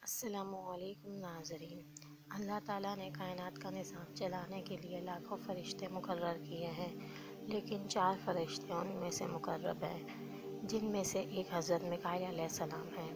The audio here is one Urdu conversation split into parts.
السلام علیکم ناظرین۔ اللہ تعالیٰ نے کائنات کا نظام چلانے کے لیے لاکھوں فرشتے مقرر کیے ہیں، لیکن 4 فرشتے ان میں سے مقرب ہیں، جن میں سے ایک حضرت میکائیل علیہ السلام ہیں۔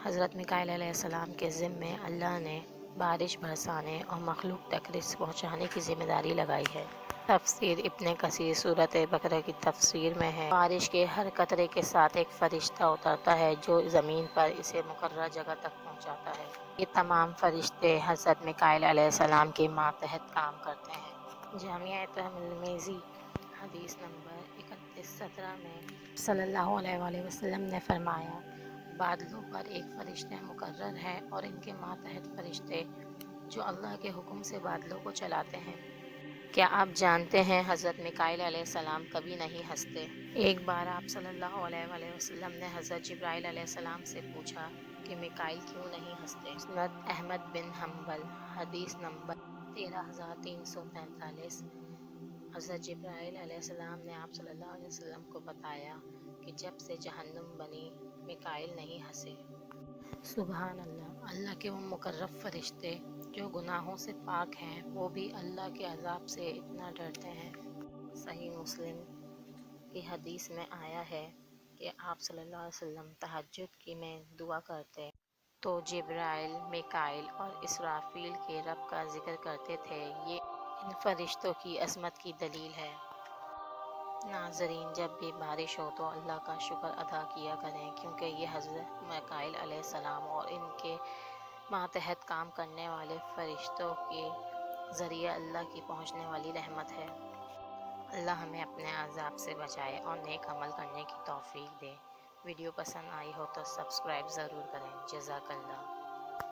حضرت میکائیل علیہ السلام کے ذمے اللہ نے بارش برسانے اور مخلوق تک رزق پہنچانے کی ذمہ داری لگائی ہے۔ تفسیر ابن کثیر سورۃ بقرہ کی تفسیر میں ہے، بارش کے ہر قطرے کے ساتھ ایک فرشتہ اترتا ہے جو زمین پر اسے مقررہ جگہ تک پہنچاتا ہے۔ یہ تمام فرشتے حضرت میکائیل علیہ السلام کے ماتحت کام کرتے ہیں۔ جامعہ ترمذی حدیث نمبر 3117 میں صلی اللہ علیہ وآلہ وسلم نے فرمایا، بادلوں پر ایک فرشتہ مقرر ہے اور ان کے ماتحت فرشتے جو اللہ کے حکم سے بادلوں کو چلاتے ہیں۔ کیا آپ جانتے ہیں حضرت میکائیل علیہ السلام کبھی نہیں ہنستے؟ ایک بار آپ صلی اللہ علیہ وآلہ وسلم نے حضرت جبرائیل علیہ السلام سے پوچھا کہ میکائیل کیوں نہیں ہنستے؟ مسند احمد بن حنبل حدیث نمبر 13345۔ حضرت جبرائیل علیہ السلام نے آپ صلی اللہ علیہ وسلم کو بتایا کہ جب سے جہنم بنی میکائیل نہیں ہنسے۔ سبحان اللہ! اللہ کے وہ مقرب فرشتے جو گناہوں سے پاک ہیں، وہ بھی اللہ کے عذاب سے اتنا ڈرتے ہیں۔ صحیح مسلم کی حدیث میں آیا ہے کہ آپ صلی اللہ علیہ وسلم تہجد کی میں دعا کرتے تو جبرائیل، میکائیل اور اسرافیل کے رب کا ذکر کرتے تھے۔ یہ ان فرشتوں کی عظمت کی دلیل ہے۔ ناظرین، جب بھی بارش ہو تو اللہ کا شکر ادا کیا کریں، کیونکہ یہ حضرت میکائیل علیہ السلام اور ان کے ماتحت کام کرنے والے فرشتوں کے ذریعے اللہ کی پہنچنے والی رحمت ہے۔ اللہ ہمیں اپنے عذاب سے بچائے اور نیک عمل کرنے کی توفیق دے۔ ویڈیو پسند آئی ہو تو سبسکرائب ضرور کریں۔ جزاک اللہ۔